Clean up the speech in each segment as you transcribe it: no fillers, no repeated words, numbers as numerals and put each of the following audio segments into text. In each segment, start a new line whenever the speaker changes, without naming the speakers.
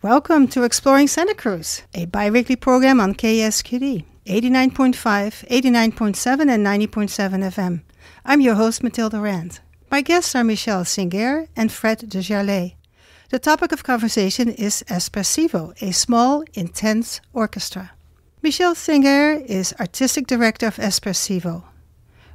Welcome to Exploring Santa Cruz, a bi-weekly program on KSQD, 89.5, 89.7, and 90.7 FM. I'm your host, Mathilde Rand. My guests are Michel Singher and Fred DeJarlais. The topic of conversation is Espressivo, a small, intense orchestra. Michel Singher is artistic director of Espressivo.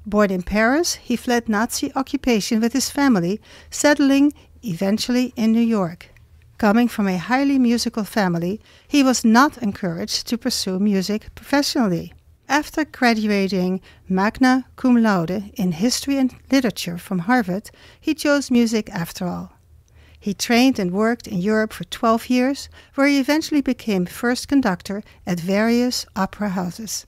Born in Paris, he fled Nazi occupation with his family, settling eventually in New York. Coming from a highly musical family, he was not encouraged to pursue music professionally. After graduating magna cum laude in history and literature from Harvard, he chose music after all. He trained and worked in Europe for 12 years, where he eventually became first conductor at various opera houses.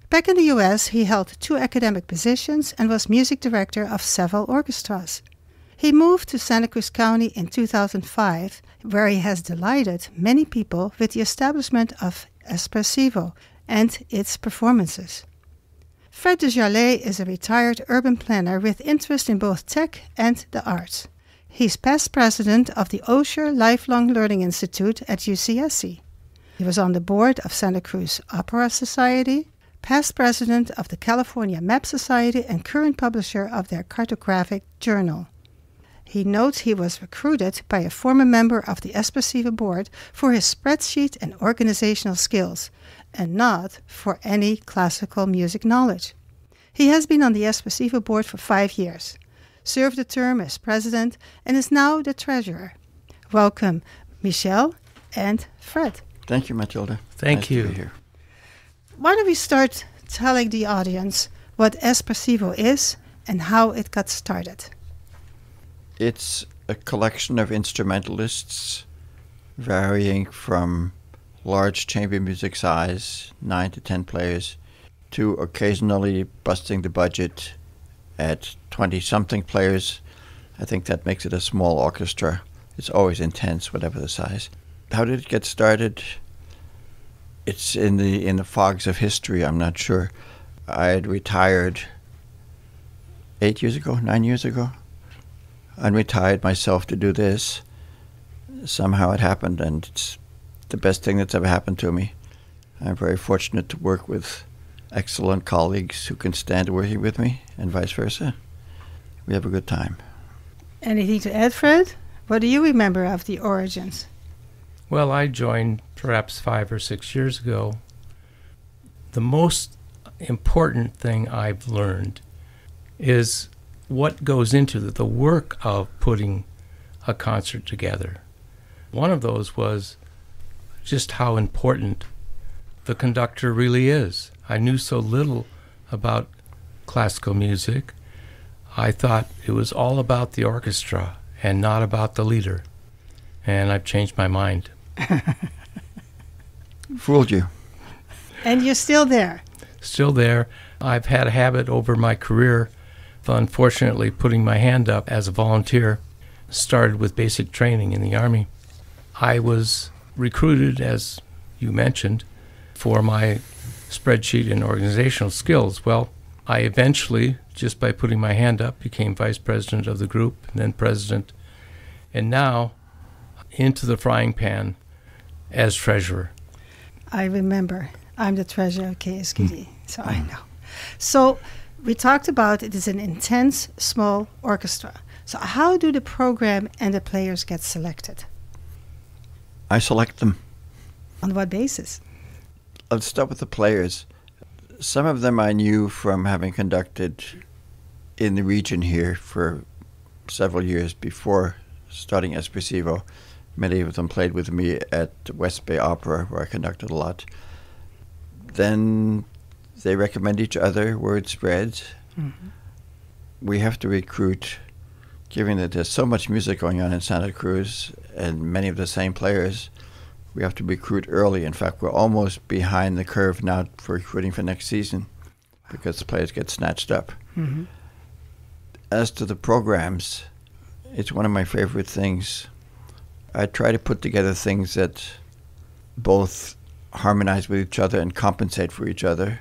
Back in the US, he held 2 academic positions and was music director of several orchestras. He moved to Santa Cruz County in 2005, where he has delighted many people with the establishment of Espressivo and its performances. Fred DeJarlais is a retired urban planner with interest in both tech and the arts. He's past president of the Osher Lifelong Learning Institute at UCSC. He was on the board of Santa Cruz Opera Society, past president of the California Map Society, and current publisher of their cartographic journal. He notes he was recruited by a former member of the Espressivo board for his spreadsheet and organizational skills, and not for any classical music knowledge. He has been on the Espressivo board for 5 years, served a term as president, and is now the treasurer. Welcome, Michel and Fred.
Thank you, Mathilde.
Thank you.
To be here.
Why don't we start telling the audience what Espressivo is and how it got started?
It's a collection of instrumentalists varying from large chamber music size, 9 to 10 players, to occasionally busting the budget at 20-something players. I think that makes it a small orchestra. It's always intense, whatever the size. How did it get started? It's in the fogs of history, I'm not sure. I had retired 9 years ago. Unretired myself to do this. Somehow it happened, and it's the best thing that's ever happened to me. I'm very fortunate to work with excellent colleagues who can stand working with me, and vice versa. We have a good time.
Anything to add, Fred? What do you remember of the origins?
Well, I joined perhaps 5 or 6 years ago. The most important thing I've learned is what goes into the work of putting a concert together. One of those was just how important the conductor really is. I knew so little about classical music. I thought it was all about the orchestra and not about the leader. And I've changed my mind.
Fooled you.
And you're still there.
Still there. I've had a habit over my career, unfortunately, putting my hand up as a volunteer. Started with basic training in the Army. I was recruited, as you mentioned, for my spreadsheet and organizational skills. Well, I eventually, just by putting my hand up, became vice president of the group, and then president, and now into the frying pan as treasurer.
I remember. I'm the treasurer of KSQD, so I know. So we talked about it is an intense, small orchestra. So how do the program and the players get selected?
I select them.
On what basis?
Let's start with the players. Some of them I knew from having conducted in the region here for several years before starting Espressivo. Many of them played with me at West Bay Opera, where I conducted a lot. Then they recommend each other, word spreads. Mm-hmm. We have to recruit, given that there's so much music going on in Santa Cruz and many of the same players, we have to recruit early. In fact, we're almost behind the curve now for recruiting for next season because the players get snatched up. Mm-hmm. As to the programs, it's one of my favorite things. I try to put together things that both harmonize with each other and compensate for each other.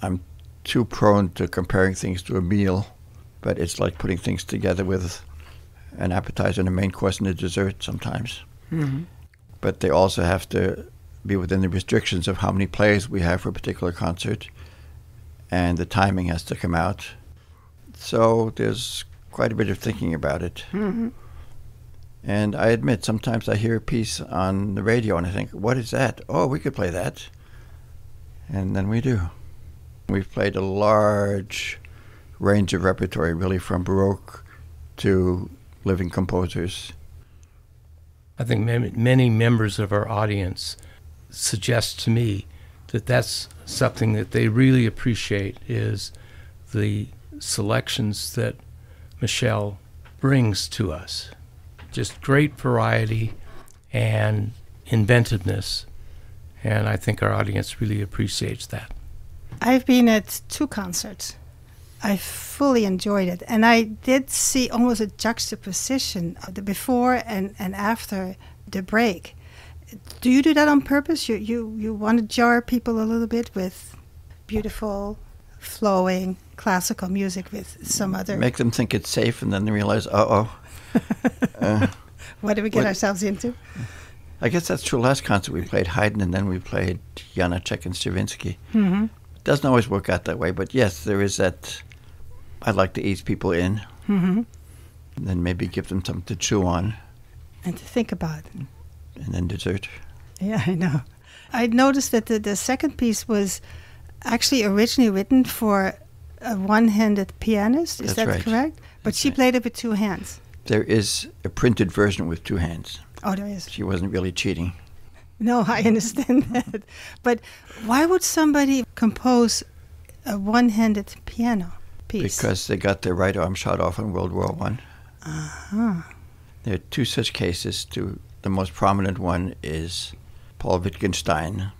I'm too prone to comparing things to a meal, but it's like putting things together with an appetizer and a main course and a dessert sometimes.
Mm-hmm.
But they also have to be within the restrictions of how many players we have for a particular concert, and the timing has to come out. So there's quite a bit of thinking about it.
Mm-hmm.
And I admit, sometimes I hear a piece on the radio and I think, what is that? Oh, we could play that. And then we do. We've played a large range of repertoire, really from Baroque to living composers.
I think many members of our audience suggest to me that that's something that they really appreciate, is the selections that Michel brings to us. Just great variety and inventiveness, and I think our audience really appreciates that.
I've been at 2 concerts. I fully enjoyed it, and I did see almost a juxtaposition of the before and after the break. Do you do that on purpose? You want to jar people a little bit with beautiful, flowing classical music with some other...
Make them think it's safe and then they realize,
what did we get ourselves into?
I guess that's true. Last concert we played Haydn and then we played Janacek and Stravinsky.
Mm-hmm.
It doesn't always work out that way, but yes, there is that. I'd like to ease people in,
Mm-hmm.
and then maybe give them something to chew on,
And to think about.
and then dessert.
Yeah, I know. I noticed that the second piece was actually originally written for a one-handed pianist. Is
That's
that
right.
correct? But
That's
she
right.
played it with 2 hands.
There is a printed version with 2 hands.
Oh, there is.
She wasn't really cheating.
No, I understand that. But why would somebody compose a one-handed piano piece?
Because they got their right arm shot off in World War I.
Uh-huh.
There are 2 such cases. The most prominent one is Paul Wittgenstein,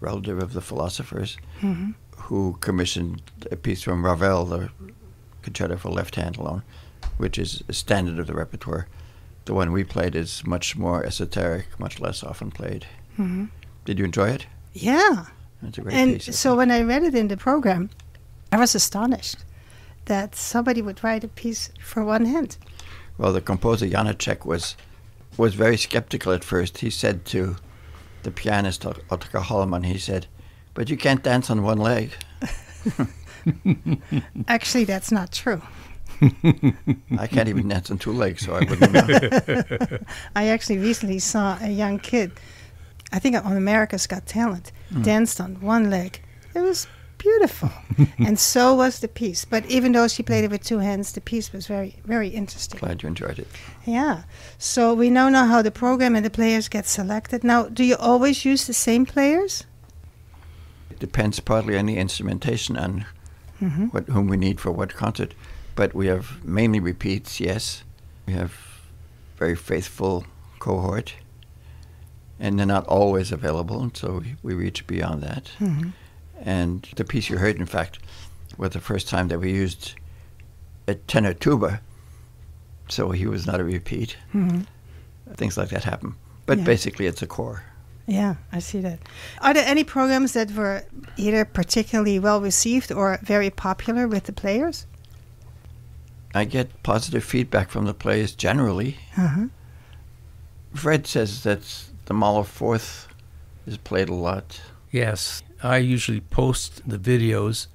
relative of the philosophers,
Mm-hmm.
who commissioned a piece from Ravel, the Concerto for Left Hand Alone, which is a standard of the repertoire. The one we played is much more esoteric, much less often played.
Mm-hmm.
Did you enjoy it?
Yeah.
It's a great
And
piece. I
so
think.
when I read it in the program, I was astonished that somebody would write a piece for one hand.
Well, the composer Janacek was very skeptical at first. He said to the pianist Ottokar Hollemann, he said, "But you can't dance on one leg."
Actually, that's not true.
I can't even dance on 2 legs, so I wouldn't know.
I actually recently saw a young kid, I think on America's Got Talent, danced on one leg. It was beautiful. And so was the piece. But even though she played it with 2 hands, the piece was very, very interesting.
Glad you enjoyed it.
Yeah. So we know now how the program and the players get selected. Now, do you always use the same players?
It depends partly on the instrumentation and
Mm-hmm.
whom we need for what concert. But we have mainly repeats, yes. We have very faithful cohort. And they're not always available, and so we reach beyond that.
Mm-hmm.
And the piece you heard, in fact, was the first time that we used a tenor tuba, so he was not a repeat.
Mm-hmm.
Things like that happen. But
Yeah.
basically it's a core.
Yeah, I see that. Are there any programs that were either particularly well received or very popular with the players?
I get positive feedback from the players generally.
Uh-huh.
Fred says that the Mahler Fourth is played a lot.
Yes, I usually post the videos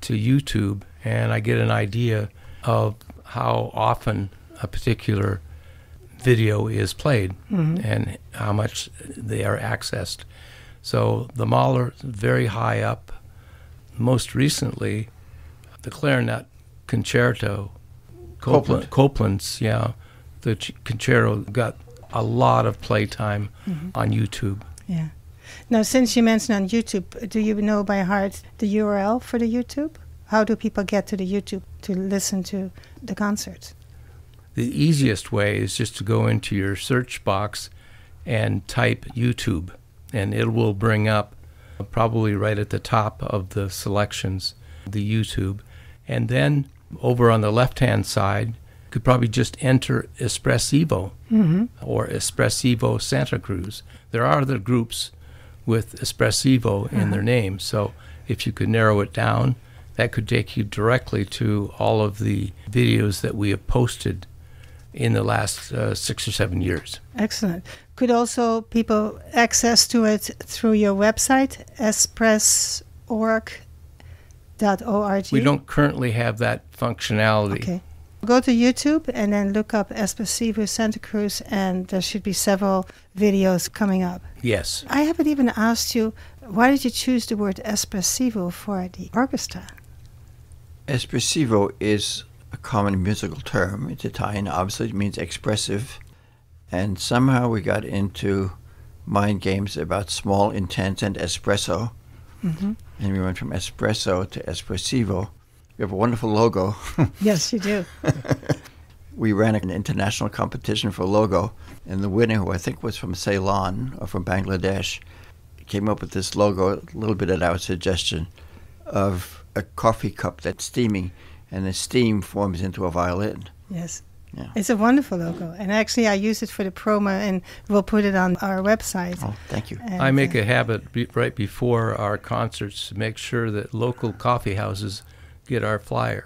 to YouTube, and I get an idea of how often a particular video is played and how much they are accessed. So the Mahler is very high up. Most recently, the clarinet concerto, Copland's, yeah, the concerto got a lot of playtime on YouTube.
Yeah. Now, since you mentioned on YouTube, do you know by heart the URL for the YouTube? How do people get to the YouTube to listen to the concerts?
The easiest way is just to go into your search box and type YouTube, and it will bring up, probably right at the top of the selections, the YouTube. And then over on the left-hand side, you could probably just enter Espressivo or Espressivo Santa Cruz. There are other groups with Espressivo in their name, so if you could narrow it down, that could take you directly to all of the videos that we have posted in the last 6 or 7 years.
Excellent. Could also people access to it through your website, espressorg.org?
We don't currently have that functionality.
Okay. Go to YouTube and then look up Espressivo Santa Cruz, and there should be several videos coming up.
Yes.
I haven't even asked you, why did you choose the word espressivo for the orchestra?
Espressivo is a common musical term. It's Italian. Obviously, it means expressive. And somehow we got into mind games about small, intense, and espresso.
Mm-hmm.
And we went from espresso to espressivo. We have a wonderful logo.
Yes, you do.
We ran an international competition for logo, and the winner, who I think was from Ceylon or from Bangladesh, came up with this logo, a little bit at our suggestion, of a coffee cup that's steaming, and the steam forms into a violin.
Yes.
Yeah.
It's a wonderful logo. And actually, I use it for the promo, and we'll put it on our website.
Oh, thank you.
I make a habit right before our concerts to make sure that local coffee houses get our flyer.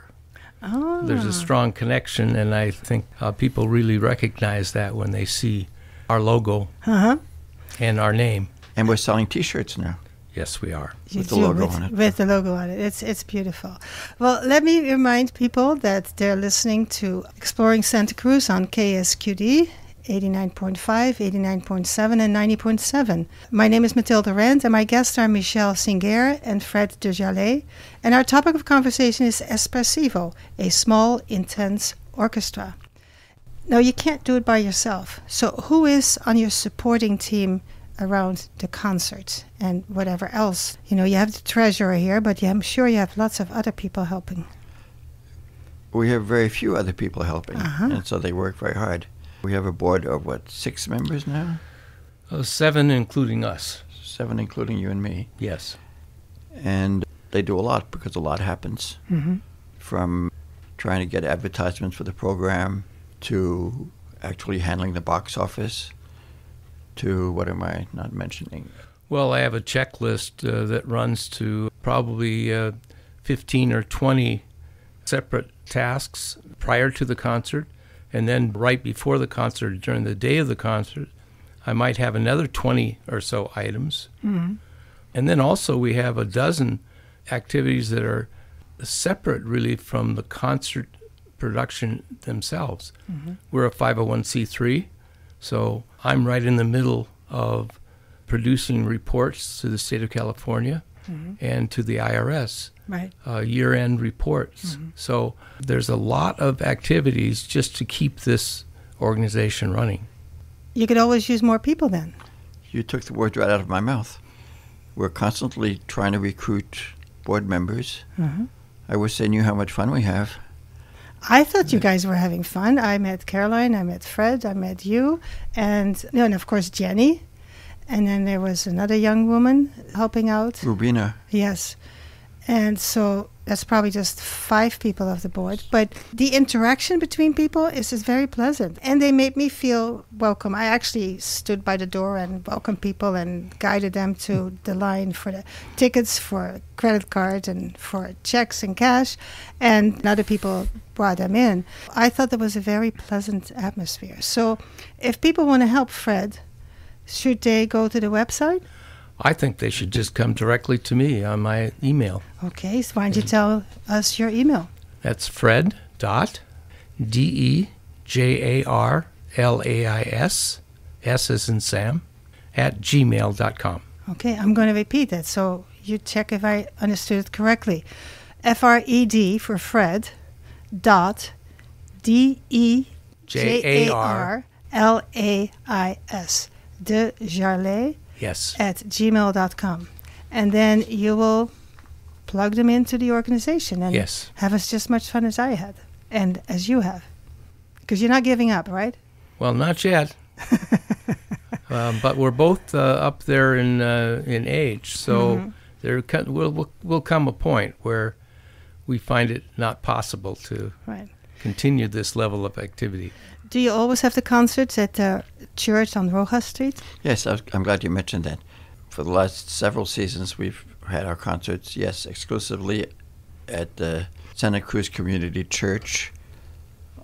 Oh.
There's a strong connection, and I think people really recognize that when they see our logo and our name.
And we're selling T-shirts now.
Yes, we are.
You
With the
do,
logo on it.
With the logo on it. It's beautiful. Well, let me remind people that they're listening to Exploring Santa Cruz on KSQD 89.5, 89.7, and 90.7. My name is Mathilde Rand, and my guests are Michel Singher and Fred DeJarlais. And our topic of conversation is Espressivo, a small, intense orchestra. Now, you can't do it by yourself. So who is on your supporting team around the concert and whatever else? You know, you have the treasurer here, but I'm sure you have lots of other people helping.
We have very few other people helping, and so they work very hard. We have a board of, 6 members now?
7, including us.
7, including you and me.
Yes.
And they do a lot because a lot happens.
Mm-hmm.
From trying to get advertisements for the program to actually handling the box office to what am I not mentioning?
Well, I have a checklist that runs to probably 15 or 20 separate tasks prior to the concert. And then right before the concert, during the day of the concert, I might have another 20 or so items.
Mm-hmm.
And then also we have a dozen activities that are separate really from the concert production themselves.
Mm-hmm.
We're a 501c3, so I'm right in the middle of producing reports to the state of California and to the IRS.
Right.
Year-end reports.
Mm-hmm.
So there's a lot of activities just to keep this organization running.
You could always use more people then.
You took the words right out of my mouth. We're constantly trying to recruit board members.
Mm-hmm.
I wish they knew how much fun we have.
I thought you guys were having fun. I met Caroline, I met Fred, I met you, and of course Jenny. And then there was another young woman helping out.
Rubina.
Yes. And so that's probably just 5 people of the board. But the interaction between people is just very pleasant. And they made me feel welcome. I actually stood by the door and welcomed people and guided them to the line for the tickets, for credit cards, and for checks and cash. And other people brought them in. I thought there was a very pleasant atmosphere. So if people want to help Fred, should they go to the website?
I think they should just come directly to me on my email.
Okay, so why don't you tell us your email?
That's fred.dejarlais, S as in Sam, @gmail.com.
Okay, I'm going to repeat that so you check if I understood it correctly. FRED for Fred, dot DEJARLAIS, DeJarlais,
Yes.
@gmail.com. And then you will plug them into the organization and
Yes.
have as just much fun as I had and as you have. Because you're not giving up, right?
Well, not yet. But we're both up there in age, so there will come a point where we find it not possible to continue this level of activity.
Do you always have the concerts at the church on Rojas Street?
Yes, I'm glad you mentioned that. For the last several seasons, we've had our concerts, yes, exclusively at the Santa Cruz Community Church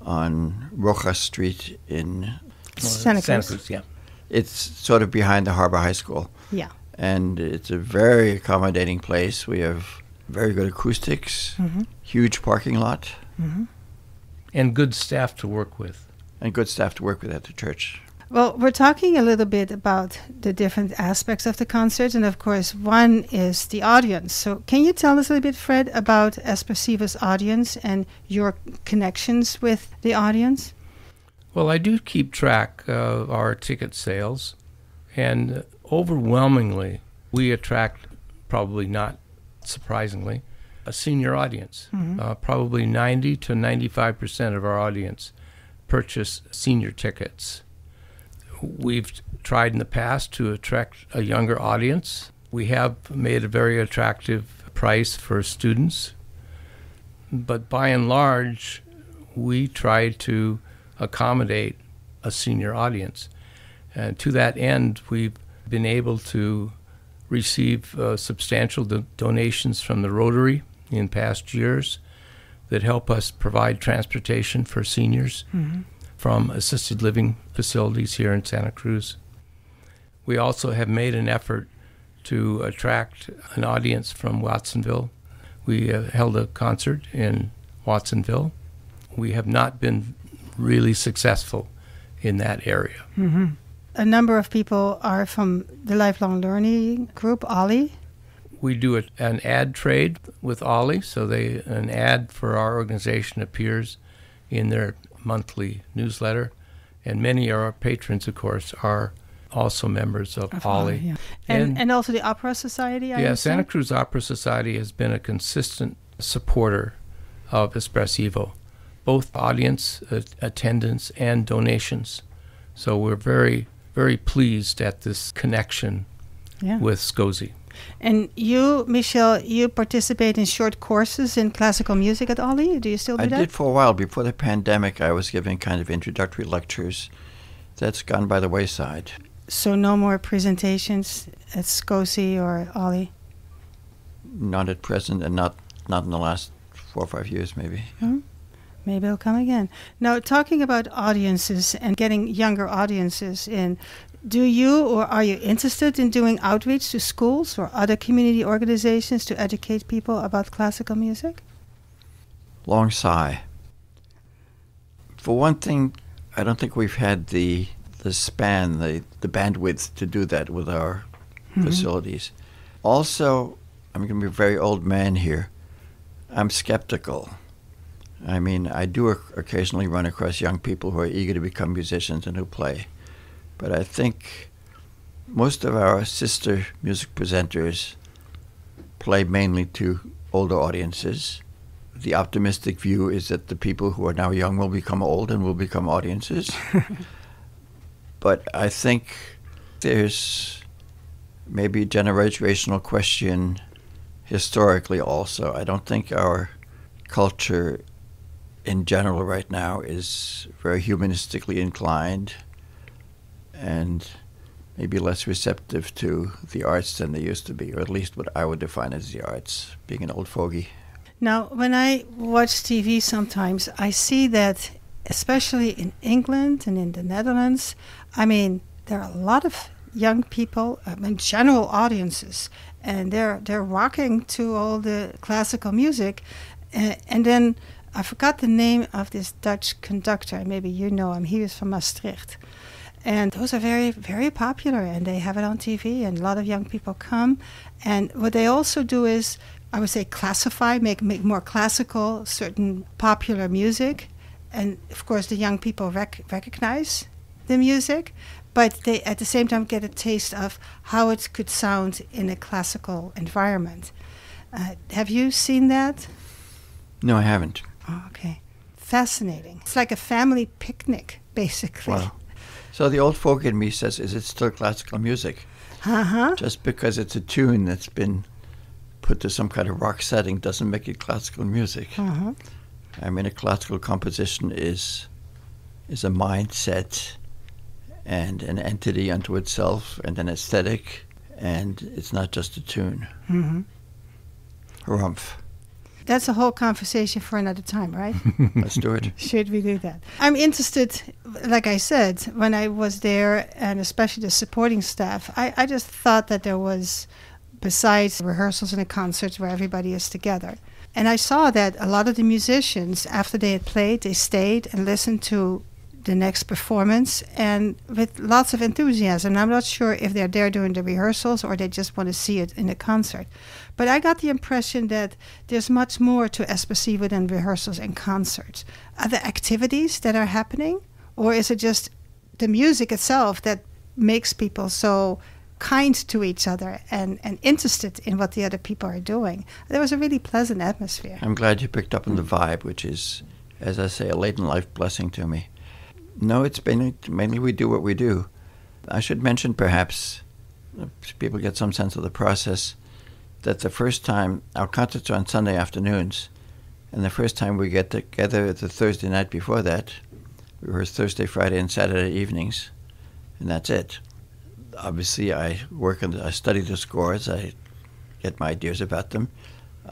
on Rojas Street in
Santa Cruz.
Yeah.
It's sort of behind the Harbor High School.
Yeah.
And it's a very accommodating place. We have very good acoustics, huge parking lot,
And good staff to work with.
and good staff to work with at the church.
Well, we're talking a little bit about the different aspects of the concert, and of course, one is the audience. So, can you tell us a little bit, Fred, about Espressivo's audience and your connections with the audience?
Well, I do keep track of our ticket sales, and overwhelmingly, we attract, probably not surprisingly, a senior audience. Probably 90 to 95% of our audience purchase senior tickets. We've tried in the past to attract a younger audience. We have made a very attractive price for students, but by and large, we try to accommodate a senior audience. And to that end, we've been able to receive substantial donations from the Rotary in past years that help us provide transportation for seniors from assisted living facilities here in Santa Cruz. We also have made an effort to attract an audience from Watsonville. We held a concert in Watsonville. We have not been really successful in that area.
A number of people are from the Lifelong Learning group, OLLI.
We do an ad trade with OLLI, so an ad for our organization appears in their monthly newsletter, and many of our patrons, of course, are also members of OLLI.
Yeah. And also the Opera Society, I understand?
Santa Cruz Opera Society has been a consistent supporter of Espressivo, both audience attendance and donations. So we're very, very pleased at this connection with SCOSI.
And you, Michel, you participate in short courses in classical music at OLLI. Do you still do that?
I did for a while. Before the pandemic, I was giving kind of introductory lectures. That's gone by the wayside.
So no more presentations at SCOSI or OLLI?
Not at present, and not in the last 4 or 5 years, maybe.
Maybe it'll come again. Now, talking about audiences and getting younger audiences in, do you or are you interested in doing outreach to schools or other community organizations to educate people about classical music?
Long sigh. For one thing, I don't think we've had the span, the bandwidth to do that with our facilities. Also, I'm going to be a very old man here. I'm skeptical. I mean, I do occasionally run across young people who are eager to become musicians and who play. But I think most of our sister music presenters play mainly to older audiences. The optimistic view is that the people who are now young will become old and will become audiences. But I think there's maybe a generational question historically also. I don't think our culture in general right now is very humanistically inclined and maybe less receptive to the arts than they used to be, or at least what I would define as the arts, being an old fogey.
Now, when I watch TV sometimes, I see that, especially in England and in the Netherlands, I mean, there are a lot of young people, general audiences, and they're rocking to all the classical music. And then I forgot the name of this Dutch conductor. Maybe you know him. He was from Maastricht. And those are very, very popular, and they have it on TV, and a lot of young people come. And what they also do is, I would say, classify, make more classical certain popular music. And, of course, the young people recognize the music, but they, at the same time, get a taste of how it could sound in a classical environment. Have you seen that?
No, I haven't.
Oh, okay. Fascinating. It's like a family picnic, basically.
Wow. So the old folk in me says, is it still classical music? Just because it's a tune that's been put to some kind of rock setting doesn't make it classical music. I mean, a classical composition is a mindset and an entity unto itself and an aesthetic, and it's not just a tune. Harumph.
That's a whole conversation for another time, right?
Let's do it.
Should we do that? I'm interested, like I said, when I was there, and especially the supporting staff, I just thought that there was, besides rehearsals and a concert where everybody is together, and I saw that a lot of the musicians, after they had played, they stayed and listened to the next performance, and with lots of enthusiasm. I'm not sure if they're there during the rehearsals or they just want to see it in the concert. But I got the impression that there's much more to Espressivo than rehearsals and concerts. Are there activities that are happening? Or is it just the music itself that makes people so kind to each other and interested in what the other people are doing? There was a really pleasant atmosphere.
I'm glad you picked up on the vibe, which is, as I say, a late in life blessing to me. No, it's mainly we do what we do. I should mention, perhaps, so people get some sense of the process, that the first time, our concerts are on Sunday afternoons, and the first time we get together the Thursday night before that, we rehearse Thursday, Friday, and Saturday evenings, and that's it. Obviously, I study the scores, I get my ideas about them,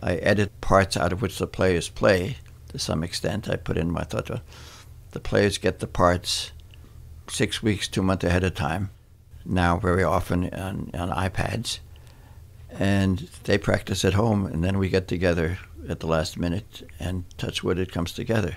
I edit parts out of which the players play to some extent. I put in my thought. The players get the parts 6 weeks to a month ahead of time, now very often on iPads, and they practice at home, and then we get together at the last minute, and touch wood, it comes together.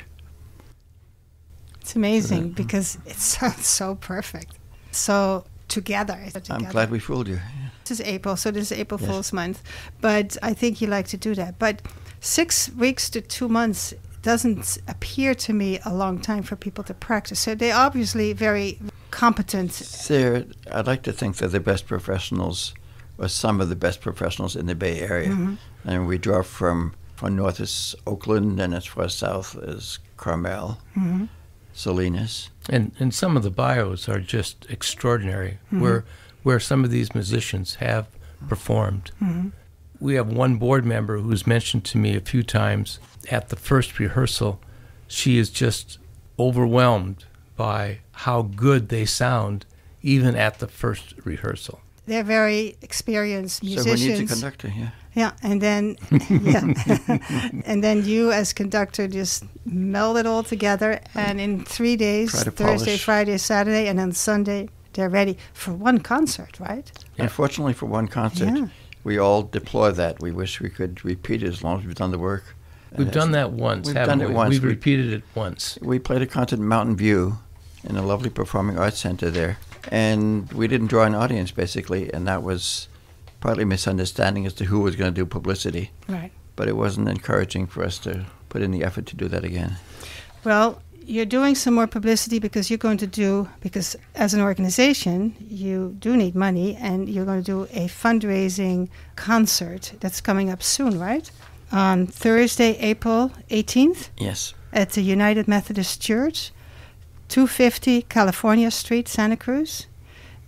It's amazing because it sounds so perfect. So together.
I'm glad we fooled you.
This is April, so this is April Fool's month, but I think you like to do that. But 6 weeks to 2 months doesn't appear to me a long time for people to practice. So they're obviously very competent.
I'd like to think they're the best professionals, or some of the best professionals in the Bay Area. Mm-hmm. And we draw from north is Oakland, and as far south as Carmel, mm-hmm. Salinas.
And some of the bios are just extraordinary, mm-hmm. where some of these musicians have performed. Mm-hmm. We have one board member who's mentioned to me a few times at the first rehearsal, she is just overwhelmed by how good they sound even at the first rehearsal.
They're very experienced musicians.
So who needs a conductor, yeah.
Yeah, and then and then you as conductor just meld it all together, and in 3 days, Thursday, Friday, Saturday, and then Sunday, they're ready for one concert, right?
Yeah. Unfortunately, for one concert. Yeah. We all deplore that. We wish we could repeat it as long as we've done the work.
We've done that once, haven't we? We've repeated it once.
We played a concert in Mountain View in a lovely performing arts center there. And we didn't draw an audience, basically, and that was partly misunderstanding as to who was going to do publicity.
Right.
But it wasn't encouraging for us to put in the effort to do that again.
Well, you're doing some more publicity because as an organization, you do need money, and you're going to do a fundraising concert that's coming up soon, right? On Thursday, April 18th?
Yes.
At the United Methodist Church, 250 California Street, Santa Cruz.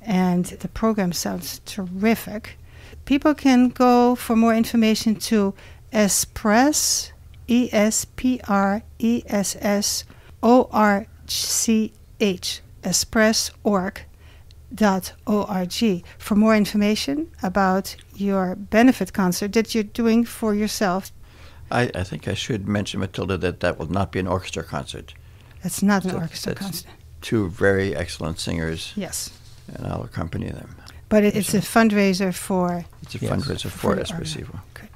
And the program sounds terrific. People can go for more information to Espress, ESPRESS, ORCH, expressorg.org, for more information about your benefit concert that you're doing for yourself.
I think I should mention, Mathilde, that will not be an orchestra concert.
It's not an orchestra concert.
Two very excellent singers.
Yes.
And I'll accompany them.
But it's a fundraiser for...
It's a fundraiser for Espressivo.
Good.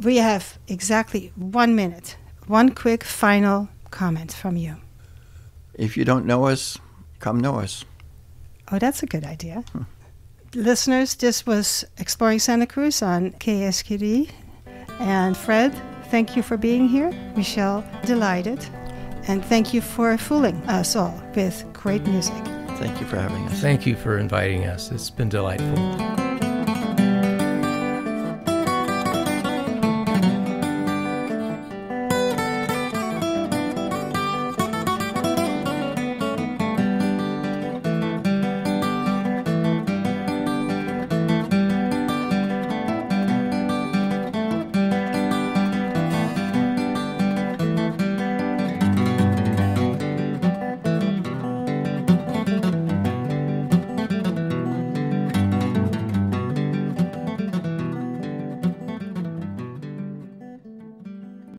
We have exactly 1 minute. One quick final comment from you.
If you don't know us, come know us.
Oh, that's a good idea. Listeners, this was Exploring Santa Cruz on KSQD. And Fred, thank you for being here. Michel, delighted. And thank you for fooling us all with great music.
Thank you for having us.
Thank you for inviting us. It's been delightful.